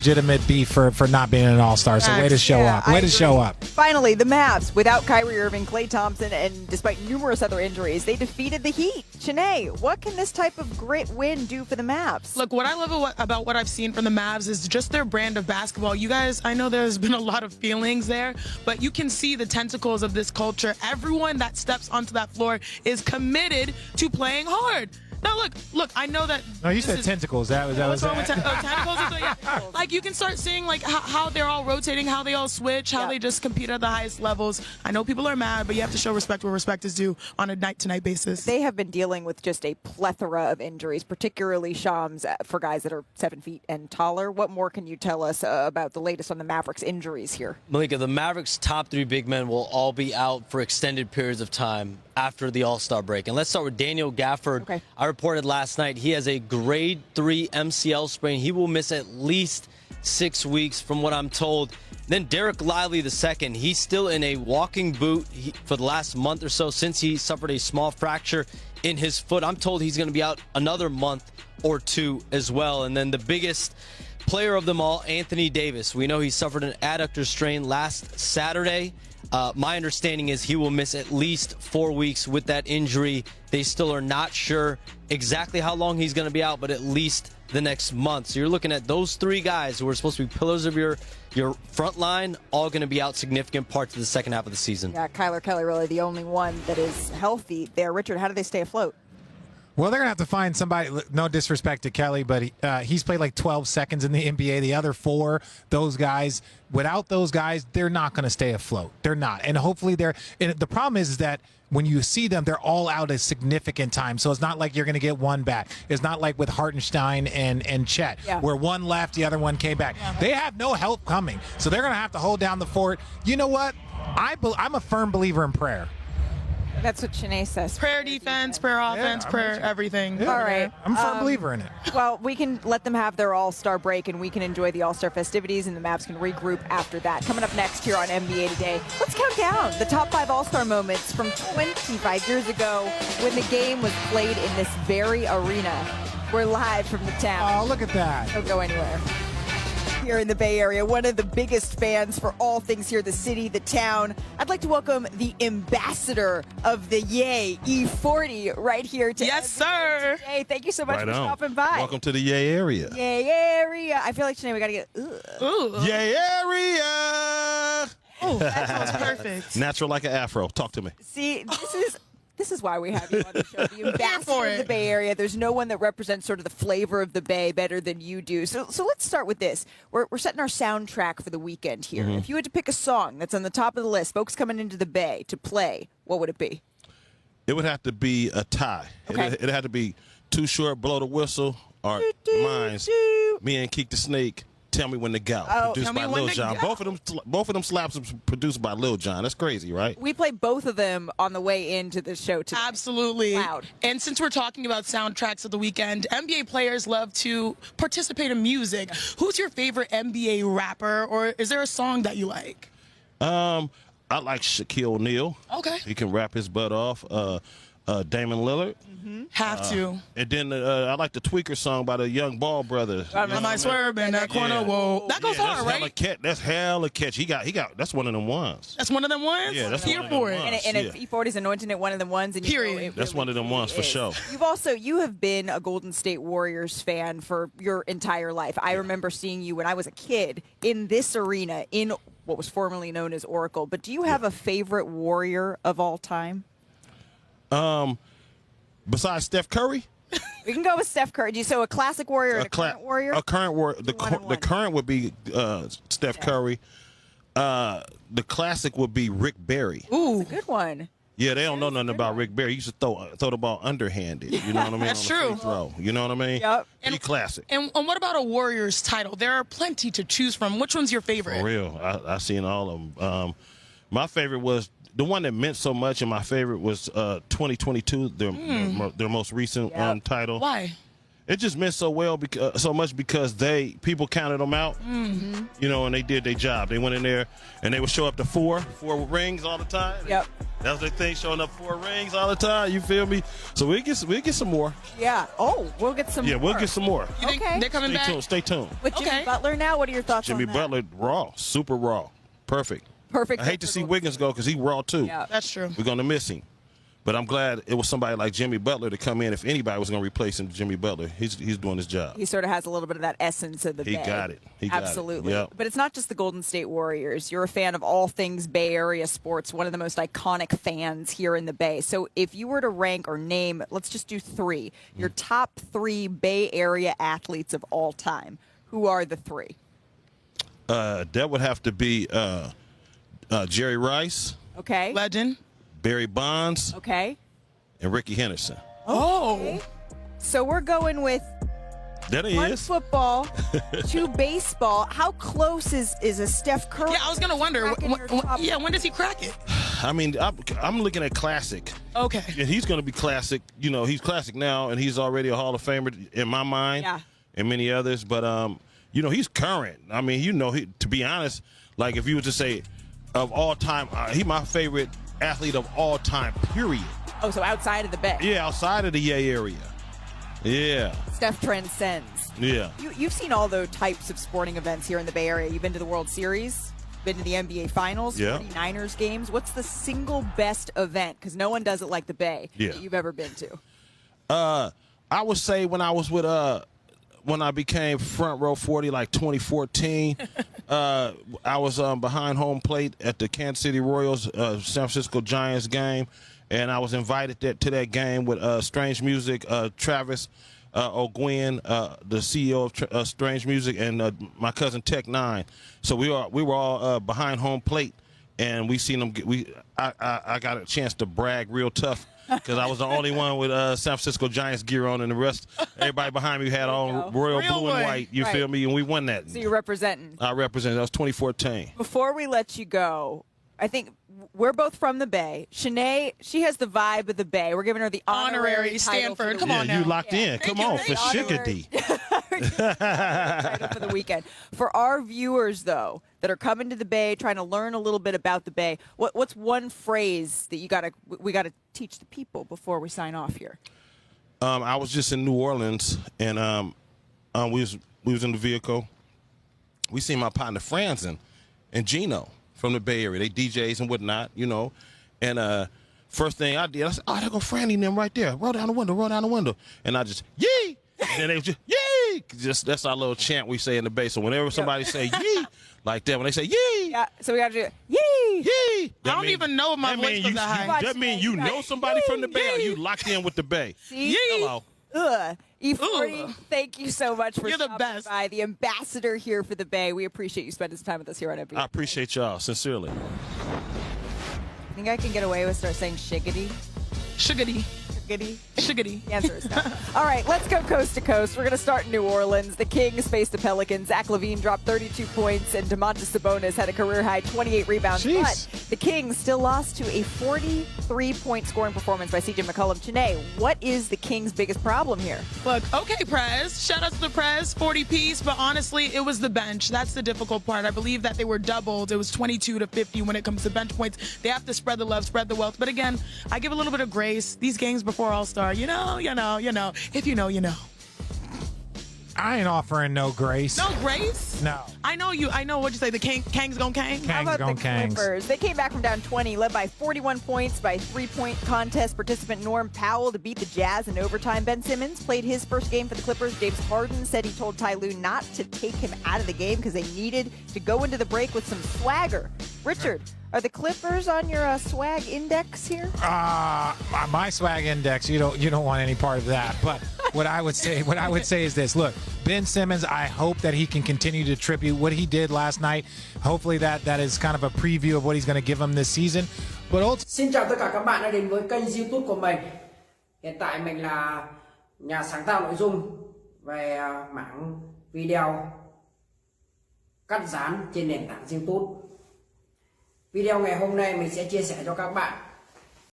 legitimate beef for not being an all-star. So way to show up. Way to show up. Finally, the Mavs, without Kyrie Irving, Klay Thompson, and despite numerous other injuries, they defeated the Heat. Shanae, what can this type of grit win do for the Mavs? Look, what I love about what I've seen from the Mavs is just their brand of basketball. You guys, I know there's been a lot of feelings there, but you can see the tentacles of this culture. Everyone that steps onto that floor is committed to playing hard. Now, look, I know that... No, you said tentacles. What's wrong with tentacles? Yeah. Like, you can start seeing, like, how they're all rotating, how they all switch, how they just compete at the highest levels. I know people are mad, but you have to show respect where respect is due on a night-to-night basis. They have been dealing with just a plethora of injuries, particularly Shams for guys that are 7 feet and taller. What more can you tell us about the latest on the Mavericks injuries here? Malika, the Mavericks' top 3 big men will all be out for extended periods of time after the All-Star break. And let's start with Daniel Gafford. Okay. I reported last night he has a grade 3 MCL sprain. He will miss at least 6 weeks from what I'm told. Then Derek Lively II, he's still in a walking boot for the last month or so since he suffered a small fracture in his foot. I'm told he's going to be out another month or 2 as well. And then the biggest player of them all, Anthony Davis. We know he suffered an adductor strain last Saturday. My understanding is he will miss at least 4 weeks with that injury. They still are not sure exactly how long he's going to be out, but at least the next month. So you're looking at those 3 guys who are supposed to be pillars of your front line, all going to be out significant parts of the second half of the season. Yeah, Kyler Kelly really the only one that is healthy there. Richard, how do they stay afloat? Well, they're going to have to find somebody, no disrespect to Kelly, but he's played like 12 seconds in the NBA. The other 4, those guys, without those guys, they're not going to stay afloat. They're not. And hopefully and the problem is that when you see them, they're all out a significant time. So it's not like you're going to get one back. It's not like with Hartenstein and Chet, where one left, the other one came back. Yeah. They have no help coming. So they're going to have to hold down the fort. You know what? I'm a firm believer in prayer. That's what Shanae says. Prayer defense, prayer offense, prayer everything. Yeah, all right. I'm a firm believer in it. Well, we can let them have their All-Star break, and we can enjoy the All-Star festivities, and the Mavs can regroup after that. Coming up next here on NBA Today, let's count down the top 5 All-Star moments from 25 years ago when the game was played in this very arena. We're live from the town. Oh, look at that. Don't go anywhere. Here in the Bay Area, one of the biggest fans for all things here, the city, the town. I'd like to welcome the ambassador of the Yay, E40, right here to Yes, sir. Hey, thank you so much for stopping by. Welcome to the Yay area. Yay area. I feel like today we got to get Ooh. Yay area. Oh, that sounds perfect. Natural like an afro. Talk to me. See, this is why we have you on the show, the ambassador of the Bay Area. There's no one that represents sort of the flavor of the Bay better than you do. So let's start with this. We're setting our soundtrack for the weekend here. If you had to pick a song that's on the top of the list, folks coming into the Bay to play, what would it be? It would have to be a tie. Okay. It had to be Too Short, Blow the Whistle, or mine's Me and Keek the Snake, Tell Me When to Go, produced by Lil Jon. Both of them slaps are produced by Lil Jon. That's crazy, right? We play both of them on the way into the show today. Absolutely. Loud. And since we're talking about soundtracks of the weekend, NBA players love to participate in music. Who's your favorite NBA rapper, or is there a song that you like? I like Shaquille O'Neal. Okay. He can rap his butt off. Damon Lillard. Have to. And then I like the Tweaker song by the Young Ball brothers. Am I swerving in that corner? Whoa. That goes hard, right? That's hella catch. He got. That's one of them ones. That's one of them ones? Yeah, that's Here one of them for it. ones. And if E40's anointing it one of them ones. And Period. That's one of them ones for sure. You have been a Golden State Warriors fan for your entire life. I remember seeing you when I was a kid in this arena in what was formerly known as Oracle. But do you have a favorite Warrior of all time? Besides Steph Curry? We can go with Steph Curry. So a classic Warrior and a current Warrior? A current Warrior. The current would be Steph Curry. The classic would be Rick Barry. Ooh, that's a good one. Yeah, they don't know nothing about Rick Barry. He used to throw the ball underhanded. You know what I mean? That's true. Throw. You know what I mean? Yep. He classic. And what about a Warriors title? There are plenty to choose from. Which one's your favorite? For real. I seen all of them. My favorite was the one that meant so much, and my favorite was 2022, their most recent title. Why? it just meant so much because people counted them out, you know, and they did their job. They went in there and they would show up to four rings all the time. Yep. That was their thing, showing up 4 rings all the time. You feel me? So we get some more. Yeah. Oh, we'll get some more. Yeah, we'll get some more. You think they're coming back? Stay tuned. With Jimmy Butler now, what are your thoughts on that? Jimmy Butler, raw, super raw. Perfect. Perfect. I hate to see Wiggins go because he's raw too. Yeah. That's true. We're going to miss him. But I'm glad it was somebody like Jimmy Butler to come in. If anybody was going to replace him, Jimmy Butler, he's doing his job. He sort of has a little bit of that essence of the Bay. He got it. Absolutely. Yep. But it's not just the Golden State Warriors. You're a fan of all things Bay Area sports, one of the most iconic fans here in the Bay. So if you were to rank or name, let's just do 3, your top 3 Bay Area athletes of all time, who are the 3? That would have to be Jerry Rice. Okay. Legend. Barry Bonds. Okay. And Ricky Henderson. Okay. So we're going with That he 1 is. football, 2 baseball. How close is a Steph Curry? Yeah, I was going to wonder. When does he crack it? I mean, I'm looking at classic. Okay. And he's going to be classic. You know, he's classic now, and he's already a Hall of Famer in my mind. Yeah. And many others. But, you know, he's current. I mean, you know, to be honest, like if you were to say of all time, he's my favorite athlete of all time, period. Oh, so outside of the Bay. Yeah, outside of the Yay area. Yeah. Steph transcends. Yeah. You've seen all those types of sporting events here in the Bay Area. You've been to the World Series, been to the NBA Finals, Yeah. 49ers games. What's the single best event, because no one does it like the Bay, Yeah. that you've ever been to? I would say when I was with when I became front row 40, like 2014, I was behind home plate at the Kansas City Royals San Francisco Giants game, and I was invited to that game with Strange Music, Travis O'Gwen, the CEO of Strange Music, and my cousin Tech Nine. So we were all behind home plate, and we seen them. I got a chance to brag real tough. Because I was the only one with San Francisco Giants gear on, and the rest, everybody behind me had on royal blue and white. You feel me? And we won that. So you're representing. I represent. That was 2014. Before we let you go, I think we're both from the Bay. Shanae, she has the vibe of the Bay. We're giving her the honorary title Stanford. for Come the on Yeah, now. you locked in. Come on, for Shiggity. title for the weekend. For our viewers, though, that are coming to the Bay, trying to learn a little bit about the Bay, what's one phrase that we gotta teach the people before we sign off here? I was just in New Orleans, and we was in the vehicle. We seen my partner Franzen and Gino from the Bay Area. They DJs and whatnot, you know. And first thing I did, I said, "Oh, there go Franny and them right there. Roll down the window, roll down the window." And I just yee, and then they just yee. Just that's our little chant we say in the Bay. So whenever somebody say yee like that, when they say yee, Yeah, so we gotta do yee. yee. I don't even know if my voice was that high. That means you know somebody from the Bay, or you locked in with the Bay. See? Hello. E40, Ugh. thank you so much for You're the stopping best. by, the ambassador here for the Bay. We appreciate you spending some time with us here on NBA. I appreciate y'all, sincerely. I think I can get away with start saying shiggity. Sugarty. Shiggity. Sugarty. The answer is no. All right, let's go coast to coast. We're going to start in New Orleans. The Kings face the Pelicans. Zach LaVine dropped 32 points, and Domantas Sabonis had a career-high 28 rebounds. Jeez. But the Kings still lost to a 43-point scoring performance by C.J. McCollum. Janae, what is the Kings' biggest problem here? Look, okay, Prez. Shout out to the Prez, 40-piece, but honestly, it was the bench. That's the difficult part. I believe that they were doubled. It was 22 to 50 when it comes to bench points. They have to spread the love, spread the wealth. But again, I give a little bit of grace. These games before All-Star, you know. If you know, you know. I ain't offering no grace. No grace? No. I know what'd you say, the Kangs gon' Kang? How about the Kangs gon' Kangs. Clippers? They came back from down 20, led by 41 points by three-point contest participant Norm Powell to beat the Jazz in overtime. Ben Simmons played his first game for the Clippers. James Harden said he told Ty Lue not to take him out of the game because they needed to go into the break with some swagger. Richard, are the Clippers on your swag index here? My swag index, you don't want any part of that. But what I would say is this. Look, Ben Simmons, I hope that he can continue to tribute what he did last night. Hopefully that is kind of a preview of what he's going to give him this season. But Xin chào tất cả các bạn đã đến với kênh YouTube của mình. Hiện tại mình là nhà sáng tạo nội dung về mảng video cắt dán trên nền tảng YouTube. Video ngày hôm nay mình sẽ chia sẻ cho các bạn